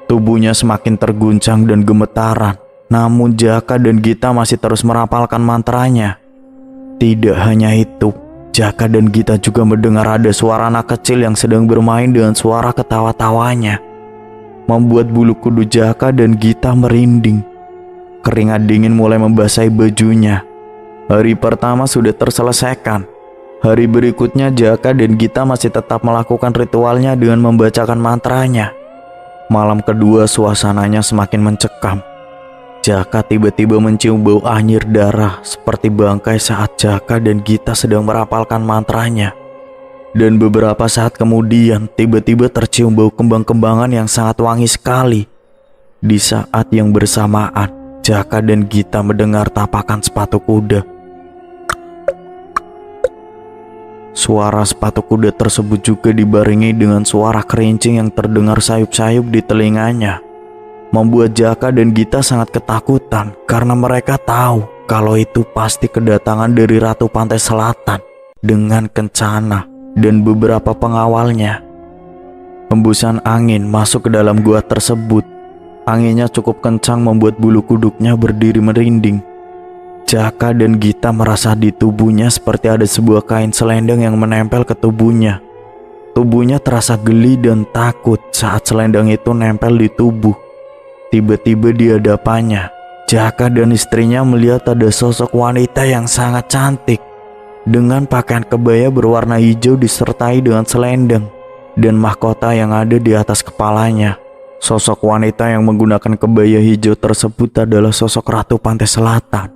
Tubuhnya semakin terguncang dan gemetaran, namun Jaka dan Gita masih terus merapalkan mantranya. Tidak hanya itu, Jaka dan Gita juga mendengar ada suara anak kecil yang sedang bermain dengan suara ketawa-tawanya, membuat bulu kuduk Jaka dan Gita merinding. Keringat dingin mulai membasahi bajunya. Hari pertama sudah terselesaikan. Hari berikutnya Jaka dan Gita masih tetap melakukan ritualnya dengan membacakan mantranya. Malam kedua suasananya semakin mencekam. Jaka tiba-tiba mencium bau anyir darah seperti bangkai saat Jaka dan Gita sedang merapalkan mantranya. Dan beberapa saat kemudian tiba-tiba tercium bau kembang-kembangan yang sangat wangi sekali. Di saat yang bersamaan, Jaka dan Gita mendengar tapakan sepatu kuda. Suara sepatu kuda tersebut juga dibarengi dengan suara kerincing yang terdengar sayup-sayup di telinganya, membuat Jaka dan Gita sangat ketakutan karena mereka tahu kalau itu pasti kedatangan dari Ratu Pantai Selatan dengan Kencana dan beberapa pengawalnya. Hembusan angin masuk ke dalam gua tersebut. Anginnya cukup kencang membuat bulu kuduknya berdiri merinding. Jaka dan Gita merasa di tubuhnya seperti ada sebuah kain selendang yang menempel ke tubuhnya. Tubuhnya terasa geli dan takut saat selendang itu nempel di tubuh. Tiba-tiba di hadapannya, Jaka dan istrinya melihat ada sosok wanita yang sangat cantik dengan pakaian kebaya berwarna hijau disertai dengan selendang dan mahkota yang ada di atas kepalanya. Sosok wanita yang menggunakan kebaya hijau tersebut adalah sosok Ratu Pantai Selatan.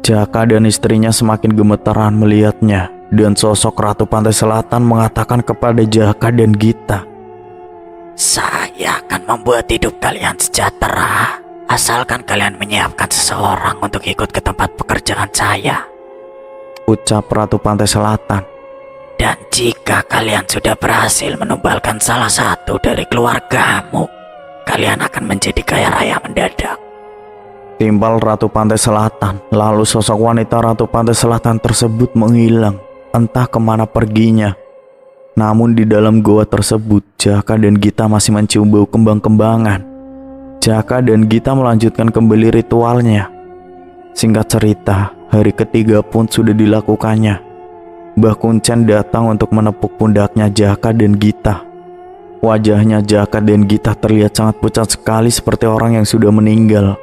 Jaka dan istrinya semakin gemetaran melihatnya, dan sosok Ratu Pantai Selatan mengatakan kepada Jaka dan Gita, "Saya akan membuat hidup kalian sejahtera, asalkan kalian menyiapkan seseorang untuk ikut ke tempat pekerjaan saya. ucap Ratu Pantai Selatan. Dan jika kalian sudah berhasil menumbalkan salah satu dari keluargamu, kalian akan menjadi kaya raya mendadak." Timpal Ratu Pantai Selatan. Lalu sosok wanita Ratu Pantai Selatan tersebut menghilang, entah kemana perginya. Namun di dalam goa tersebut, Jaka dan Gita masih mencium bau kembang-kembangan. Jaka dan Gita melanjutkan kembali ritualnya. Singkat cerita, hari ketiga pun sudah dilakukannya. Mbah Kuncen datang untuk menepuk pundaknya Jaka dan Gita. Wajahnya Jaka dan Gita terlihat sangat pucat sekali seperti orang yang sudah meninggal.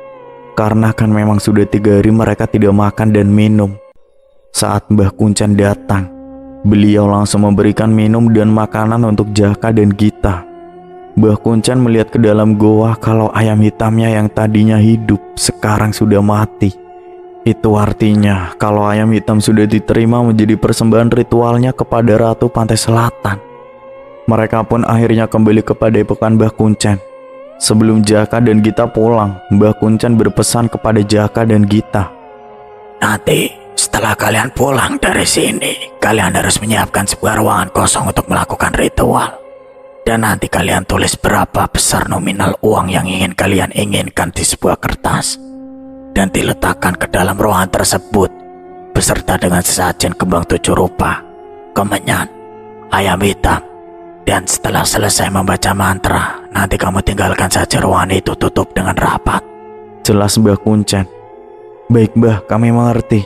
Karena kan memang sudah 3 hari mereka tidak makan dan minum. Saat Mbah Kuncen datang, beliau langsung memberikan minum dan makanan untuk Jaka dan Gita. Mbah Kuncen melihat ke dalam goa kalau ayam hitamnya yang tadinya hidup sekarang sudah mati. Itu artinya kalau ayam hitam sudah diterima menjadi persembahan ritualnya kepada Ratu Pantai Selatan. Mereka pun akhirnya kembali ke padepokan Mbah Kuncen. Sebelum Jaka dan Gita pulang, Mbah Kuncen berpesan kepada Jaka dan Gita, Nanti setelah kalian pulang dari sini, kalian harus menyiapkan sebuah ruangan kosong untuk melakukan ritual. Dan nanti kalian tulis berapa besar nominal uang yang ingin kalian inginkan di sebuah kertas dan diletakkan ke dalam ruangan tersebut beserta dengan sesajen kembang 7 rupa, kemenyan, ayam hitam. Dan setelah selesai membaca mantra, nanti kamu tinggalkan saja ruangan itu tutup dengan rapat, jelas Mbah Kuncen. Baik Mbah, kami mengerti,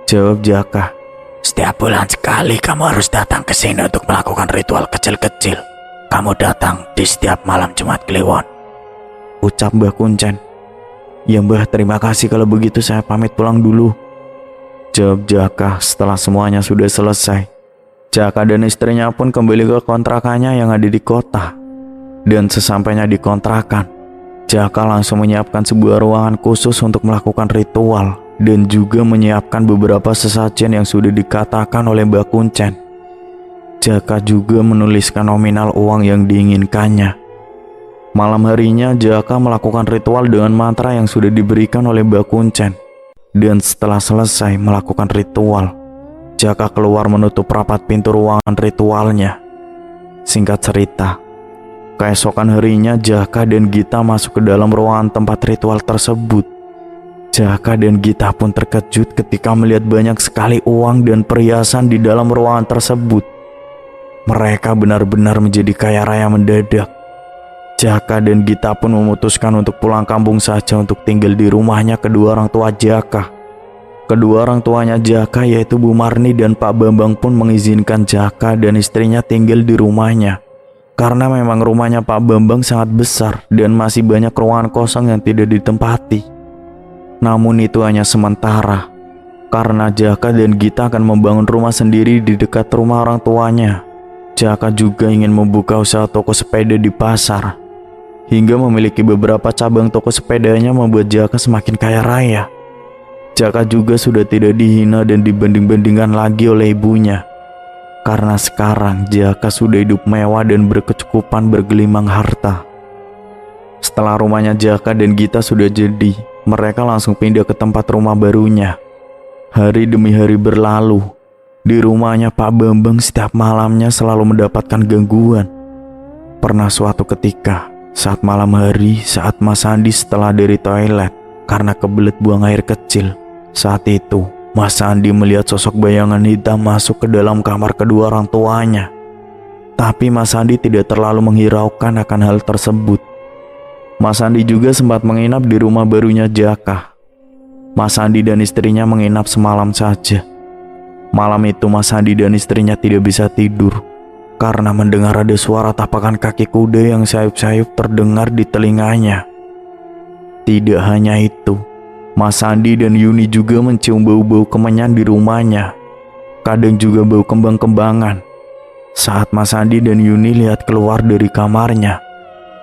jawab Jaka. Setiap bulan sekali kamu harus datang ke sini untuk melakukan ritual kecil-kecil. Kamu datang di setiap malam Jumat Kliwon, ucap Mbah Kuncen. Ya Mbah, terima kasih, kalau begitu saya pamit pulang dulu, jawab Jaka setelah semuanya sudah selesai. Jaka dan istrinya pun kembali ke kontrakannya yang ada di kota. Dan sesampainya di kontrakan, Jaka langsung menyiapkan sebuah ruangan khusus untuk melakukan ritual dan juga menyiapkan beberapa sesajen yang sudah dikatakan oleh Mbah Kuncen. Jaka juga menuliskan nominal uang yang diinginkannya. Malam harinya Jaka melakukan ritual dengan mantra yang sudah diberikan oleh Mbah Kuncen. Dan setelah selesai melakukan ritual, Jaka keluar menutup rapat pintu ruangan ritualnya. Singkat cerita, keesokan harinya Jaka dan Gita masuk ke dalam ruangan tempat ritual tersebut. Jaka dan Gita pun terkejut ketika melihat banyak sekali uang dan perhiasan di dalam ruangan tersebut. Mereka benar-benar menjadi kaya raya mendadak. Jaka dan Gita pun memutuskan untuk pulang kampung saja untuk tinggal di rumahnya kedua orang tua Jaka. Kedua orang tuanya Jaka yaitu Bu Marni dan Pak Bambang pun mengizinkan Jaka dan istrinya tinggal di rumahnya. Karena memang rumahnya Pak Bambang sangat besar dan masih banyak ruangan kosong yang tidak ditempati. Namun itu hanya sementara, karena Jaka dan Gita akan membangun rumah sendiri di dekat rumah orang tuanya. Jaka juga ingin membuka usaha toko sepeda di pasar. Hingga memiliki beberapa cabang toko sepedanya membuat Jaka semakin kaya raya. Jaka juga sudah tidak dihina dan dibanding-bandingkan lagi oleh ibunya. Karena sekarang Jaka sudah hidup mewah dan berkecukupan bergelimang harta. Setelah rumahnya Jaka dan Gita sudah jadi, mereka langsung pindah ke tempat rumah barunya. Hari demi hari berlalu. Di rumahnya Pak Bambang setiap malamnya selalu mendapatkan gangguan. Pernah suatu ketika, saat malam hari, saat Mas Sandi setelah dari toilet karena kebelet buang air kecil. Saat itu, Mas Sandi melihat sosok bayangan hitam masuk ke dalam kamar kedua orang tuanya. Tapi Mas Andi tidak terlalu menghiraukan akan hal tersebut. Mas Andi juga sempat menginap di rumah barunya Jaka. Mas Andi dan istrinya menginap semalam saja. Malam itu Mas Andi dan istrinya tidak bisa tidur karena mendengar ada suara tapakan kaki kuda yang sayup-sayup terdengar di telinganya. Tidak hanya itu, Mas Andi dan Yuni juga mencium bau-bau kemenyan di rumahnya. Kadang juga bau kembang-kembangan. Saat Mas Andi dan Yuni lihat keluar dari kamarnya,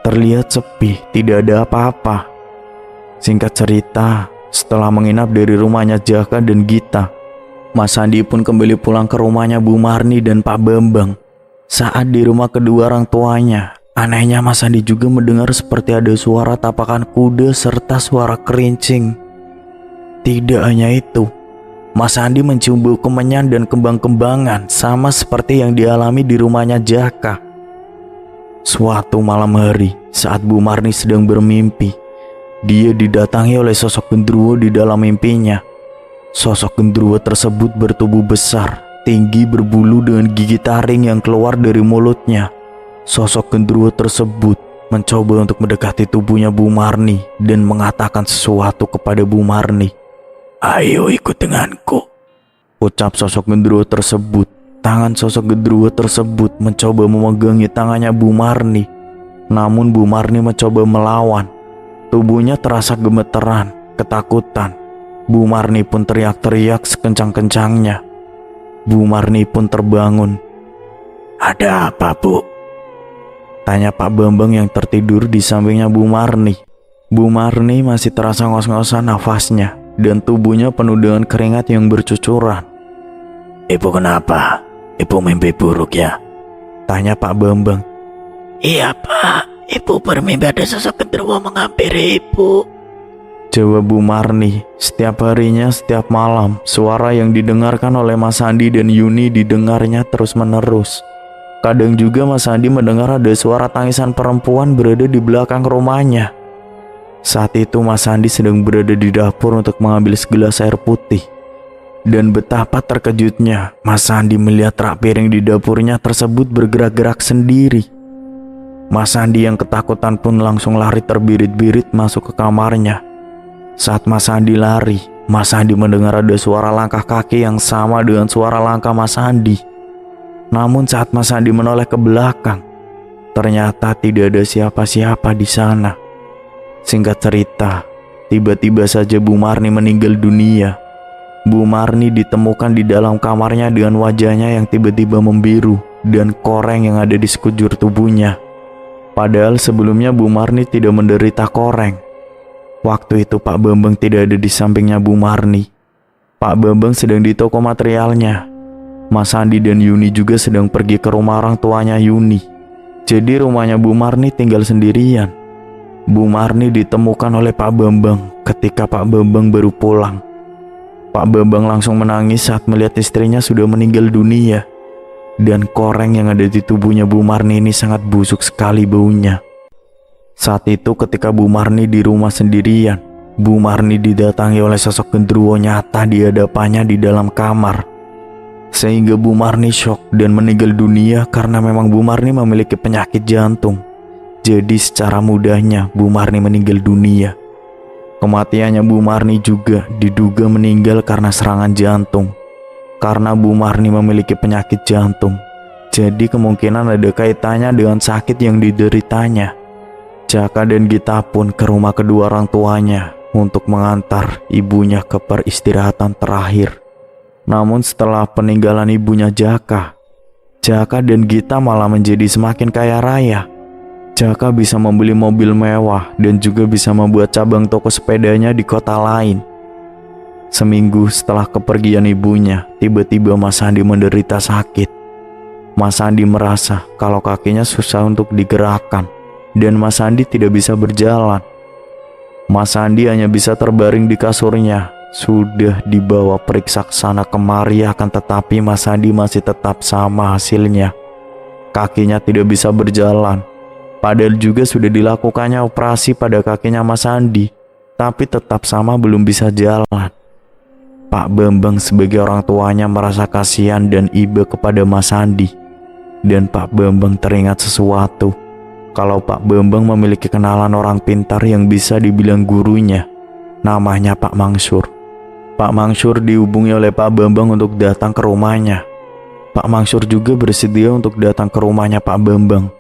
terlihat sepi, tidak ada apa-apa. Singkat cerita, setelah menginap dari rumahnya Jaka dan Gita, Mas Andi pun kembali pulang ke rumahnya Bu Marni dan Pak Bambang. Saat di rumah kedua orang tuanya, anehnya Mas Andi juga mendengar seperti ada suara tapakan kuda serta suara kerincing. Tidak hanya itu, Mas Andi mencium bau kemenyan dan kembang-kembangan sama seperti yang dialami di rumahnya Jaka. Suatu malam hari, saat Bu Marni sedang bermimpi, dia didatangi oleh sosok genderuwo di dalam mimpinya. Sosok genderuwo tersebut bertubuh besar, tinggi, berbulu dengan gigi taring yang keluar dari mulutnya. Sosok genderuwo tersebut mencoba untuk mendekati tubuhnya Bu Marni dan mengatakan sesuatu kepada Bu Marni. "Ayo ikut denganku," ucap sosok genderuwo tersebut. Tangan sosok genderuwo tersebut mencoba memegangi tangannya Bu Marni. Namun Bu Marni mencoba melawan. Tubuhnya terasa gemeteran, ketakutan. Bu Marni pun teriak-teriak sekencang-kencangnya. Bu Marni pun terbangun. "Ada apa, Bu?" tanya Pak Bambang yang tertidur di sampingnya Bu Marni. Bu Marni masih terasa ngos-ngosan nafasnya dan tubuhnya penuh dengan keringat yang bercucuran. "Ibu kenapa? Ibu mimpi buruk ya?" tanya Pak Bambang. Iya Pak, Ibu bermimpi ada sosok genderuwo menghampiri Ibu, jawab Bu Marni. Setiap harinya, setiap malam, suara yang didengarkan oleh Mas Andi dan Yuni didengarnya terus-menerus. Kadang juga Mas Andi mendengar ada suara tangisan perempuan berada di belakang rumahnya. Saat itu Mas Andi sedang berada di dapur untuk mengambil segelas air putih. Dan betapa terkejutnya Mas Andi melihat rak piring di dapurnya tersebut bergerak-gerak sendiri. Mas Andi yang ketakutan pun langsung lari terbirit-birit masuk ke kamarnya. Saat Mas Andi lari, Mas Andi mendengar ada suara langkah kaki yang sama dengan suara langkah Mas Andi. Namun saat Mas Andi menoleh ke belakang, ternyata tidak ada siapa-siapa di sana. Singkat cerita, tiba-tiba saja Bu Marni meninggal dunia. Bu Marni ditemukan di dalam kamarnya dengan wajahnya yang tiba-tiba membiru dan koreng yang ada di sekujur tubuhnya. Padahal sebelumnya Bu Marni tidak menderita koreng. Waktu itu Pak Bambang tidak ada di sampingnya Bu Marni. Pak Bambang sedang di toko materialnya. Mas Andi dan Yuni juga sedang pergi ke rumah orang tuanya Yuni. Jadi rumahnya Bu Marni tinggal sendirian. Bu Marni ditemukan oleh Pak Bambang ketika Pak Bambang baru pulang. Pak Bambang langsung menangis saat melihat istrinya sudah meninggal dunia. Dan koreng yang ada di tubuhnya Bu Marni ini sangat busuk sekali baunya. Saat itu ketika Bu Marni di rumah sendirian, Bu Marni didatangi oleh sosok genderuwo nyata di hadapannya di dalam kamar. Sehingga Bu Marni shock dan meninggal dunia karena memang Bu Marni memiliki penyakit jantung. Jadi secara mudahnya Bu Marni meninggal dunia. Kematiannya Bu Marni juga diduga meninggal karena serangan jantung. Karena Bu Marni memiliki penyakit jantung, jadi kemungkinan ada kaitannya dengan sakit yang dideritanya. Jaka dan Gita pun ke rumah kedua orang tuanya untuk mengantar ibunya ke peristirahatan terakhir. Namun setelah peninggalan ibunya Jaka dan Gita malah menjadi semakin kaya raya. Jaka bisa membeli mobil mewah dan juga bisa membuat cabang toko sepedanya di kota lain. Seminggu setelah kepergian ibunya, tiba-tiba Mas Andi menderita sakit. Mas Andi merasa kalau kakinya susah untuk digerakkan dan Mas Andi tidak bisa berjalan. Mas Andi hanya bisa terbaring di kasurnya. Sudah dibawa periksa kesana kemari akan tetapi Mas Andi masih tetap sama hasilnya. Kakinya tidak bisa berjalan. Padahal juga sudah dilakukannya operasi pada kakinya Mas Andi, tapi tetap sama belum bisa jalan. Pak Bambang sebagai orang tuanya merasa kasihan dan iba kepada Mas Andi. Dan Pak Bambang teringat sesuatu. Kalau Pak Bambang memiliki kenalan orang pintar yang bisa dibilang gurunya. Namanya Pak Mangsur. Pak Mangsur dihubungi oleh Pak Bambang untuk datang ke rumahnya. Pak Mangsur juga bersedia untuk datang ke rumahnya Pak Bambang.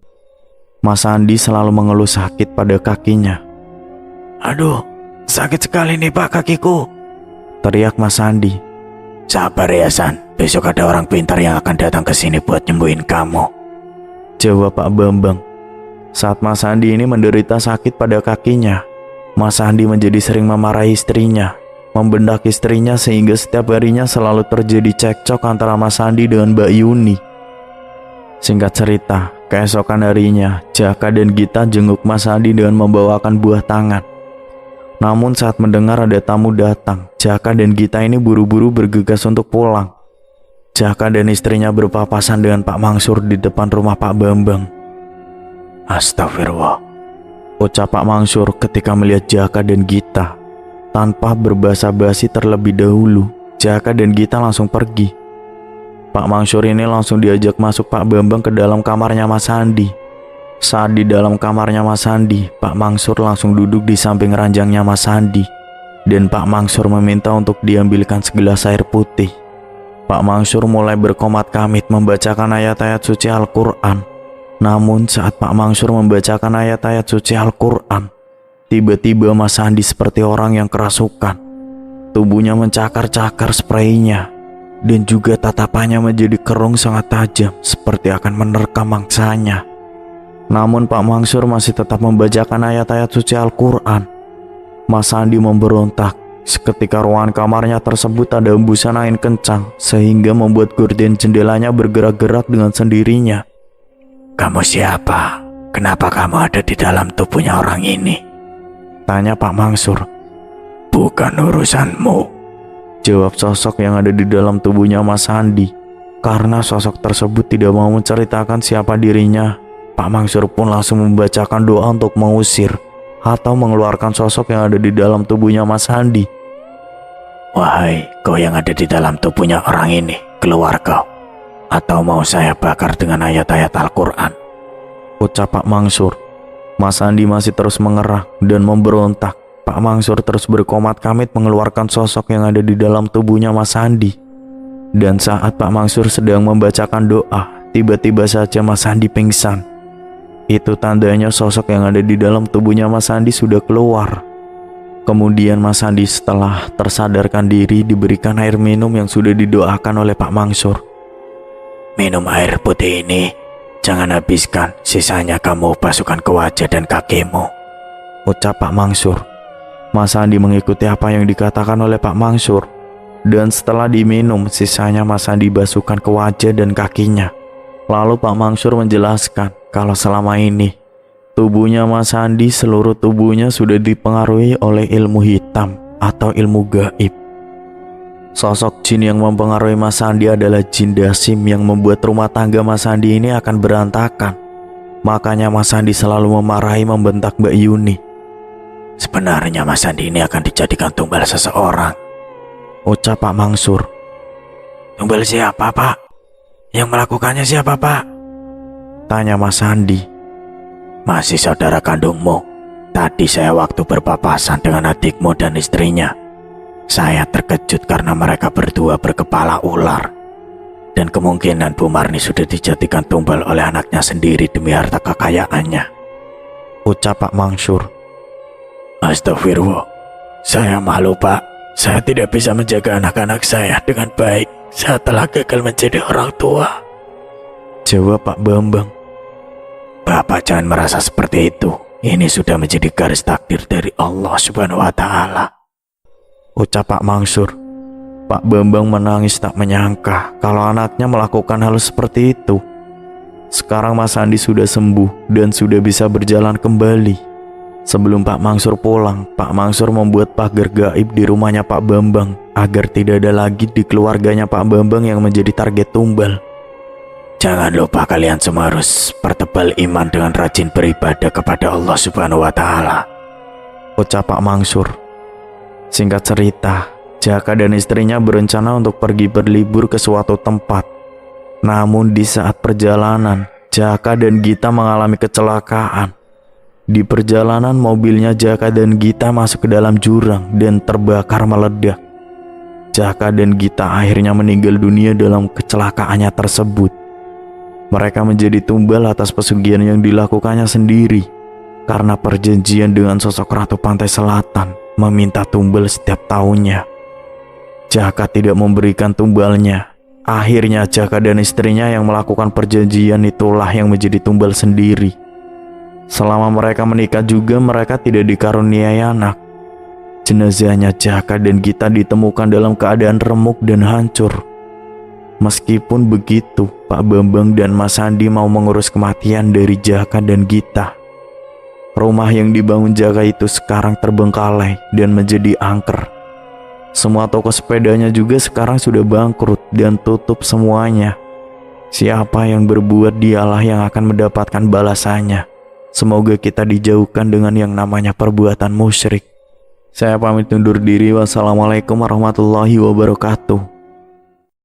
Mas Andi selalu mengeluh sakit pada kakinya. Aduh, sakit sekali nih Pak kakiku. Teriak Mas Andi. Sabar ya San, besok ada orang pintar yang akan datang ke sini buat nyembuhin kamu. Jawab Pak Bambang. Saat Mas Andi ini menderita sakit pada kakinya, Mas Andi menjadi sering memarahi istrinya, membentak istrinya sehingga setiap harinya selalu terjadi cekcok antara Mas Andi dengan Mbak Yuni. Singkat cerita, keesokan harinya, Jaka dan Gita jenguk Mas Andi dengan membawakan buah tangan. Namun saat mendengar ada tamu datang, Jaka dan Gita ini buru-buru bergegas untuk pulang. Jaka dan istrinya berpapasan dengan Pak Mangsur di depan rumah Pak Bambang. Astagfirullah, ucap Pak Mangsur ketika melihat Jaka dan Gita. Tanpa berbasa-basi terlebih dahulu, Jaka dan Gita langsung pergi. Pak Mangsur ini langsung diajak masuk Pak Bambang ke dalam kamarnya Mas Andi. Saat di dalam kamarnya Mas Andi, Pak Mangsur langsung duduk di samping ranjangnya Mas Andi. Dan Pak Mangsur meminta untuk diambilkan segelas air putih. Pak Mangsur mulai berkomat-kamit membacakan ayat-ayat suci Al-Quran. Namun saat Pak Mangsur membacakan ayat-ayat suci Al-Quran, tiba-tiba Mas Andi seperti orang yang kerasukan. Tubuhnya mencakar-cakar spraynya, dan juga tatapannya menjadi kerung sangat tajam seperti akan menerkam mangsanya. Namun Pak Mangsur masih tetap membacakan ayat-ayat suci Al-Quran. Mas Andi memberontak. Seketika ruangan kamarnya tersebut ada hembusan angin kencang sehingga membuat gorden jendelanya bergerak-gerak dengan sendirinya. Kamu siapa? Kenapa kamu ada di dalam tubuhnya orang ini? Tanya Pak Mangsur. Bukan urusanmu, jawab sosok yang ada di dalam tubuhnya Mas Andi. Karena sosok tersebut tidak mau menceritakan siapa dirinya, Pak Mangsur pun langsung membacakan doa untuk mengusir atau mengeluarkan sosok yang ada di dalam tubuhnya Mas Andi. Wahai kau yang ada di dalam tubuhnya orang ini, keluar kau, atau mau saya bakar dengan ayat-ayat Al-Quran, ucap Pak Mangsur. Mas Andi masih terus mengerang dan memberontak. Pak Mangsur terus berkomat-kamit mengeluarkan sosok yang ada di dalam tubuhnya Mas Andi. Dan saat Pak Mangsur sedang membacakan doa, tiba-tiba saja Mas Andi pingsan. Itu tandanya sosok yang ada di dalam tubuhnya Mas Andi sudah keluar. Kemudian Mas Andi setelah tersadarkan diri diberikan air minum yang sudah didoakan oleh Pak Mangsur. Minum air putih ini, jangan habiskan, sisanya kamu basuhkan ke wajah dan kakimu, ucap Pak Mangsur. Mas Andi mengikuti apa yang dikatakan oleh Pak Mangsur. Dan setelah diminum, sisanya Mas Andi basuhkan ke wajah dan kakinya. Lalu Pak Mangsur menjelaskan kalau selama ini tubuhnya Mas Andi, seluruh tubuhnya sudah dipengaruhi oleh ilmu hitam atau ilmu gaib. Sosok jin yang mempengaruhi Mas Andi adalah jin Dasim yang membuat rumah tangga Mas Andi ini akan berantakan. Makanya Mas Andi selalu memarahi, membentak Mbak Yuni. Sebenarnya Mas Andi ini akan dijadikan tumbal seseorang, ucap Pak Mangsur. Tumbal siapa Pak? Yang melakukannya siapa Pak? Tanya Mas Andi. Masih saudara kandungmu. Tadi saya waktu berpapasan dengan adikmu dan istrinya, saya terkejut karena mereka berdua berkepala ular. Dan kemungkinan Bu Marni sudah dijadikan tumbal oleh anaknya sendiri demi harta kekayaannya, ucap Pak Mangsur. Astagfirullah, saya malu Pak. Saya tidak bisa menjaga anak-anak saya dengan baik. Saya telah gagal menjadi orang tua, jawab Pak Bambang. Bapak jangan merasa seperti itu. Ini sudah menjadi garis takdir dari Allah Subhanahu wa Ta'ala, ucap Pak Mangsur. Pak Bambang menangis tak menyangka kalau anaknya melakukan hal seperti itu. Sekarang Mas Andi sudah sembuh dan sudah bisa berjalan kembali. Sebelum Pak Mangsur pulang, Pak Mangsur membuat pagar gaib di rumahnya Pak Bambang agar tidak ada lagi di keluarganya Pak Bambang yang menjadi target tumbal. Jangan lupa kalian semua harus pertebal iman dengan rajin beribadah kepada Allah Subhanahu wa Ta'ala, ucap Pak Mangsur. Singkat cerita, Jaka dan istrinya berencana untuk pergi berlibur ke suatu tempat. Namun di saat perjalanan, Jaka dan Gita mengalami kecelakaan. Di perjalanan mobilnya Jaka dan Gita masuk ke dalam jurang dan terbakar meledak. Jaka dan Gita akhirnya meninggal dunia dalam kecelakaannya tersebut. Mereka menjadi tumbal atas pesugihan yang dilakukannya sendiri karena perjanjian dengan sosok Ratu Pantai Selatan meminta tumbal setiap tahunnya. Jaka tidak memberikan tumbalnya. Akhirnya Jaka dan istrinya yang melakukan perjanjian itulah yang menjadi tumbal sendiri. Selama mereka menikah juga mereka tidak dikaruniai anak. Jenazahnya Jaka dan Gita ditemukan dalam keadaan remuk dan hancur. Meskipun begitu, Pak Bambang dan Mas Sandi mau mengurus kematian dari Jaka dan Gita. Rumah yang dibangun Jaka itu sekarang terbengkalai dan menjadi angker. Semua toko sepedanya juga sekarang sudah bangkrut dan tutup semuanya. Siapa yang berbuat dialah yang akan mendapatkan balasannya. Semoga kita dijauhkan dengan yang namanya perbuatan musyrik. Saya pamit undur diri. Wassalamualaikum warahmatullahi wabarakatuh.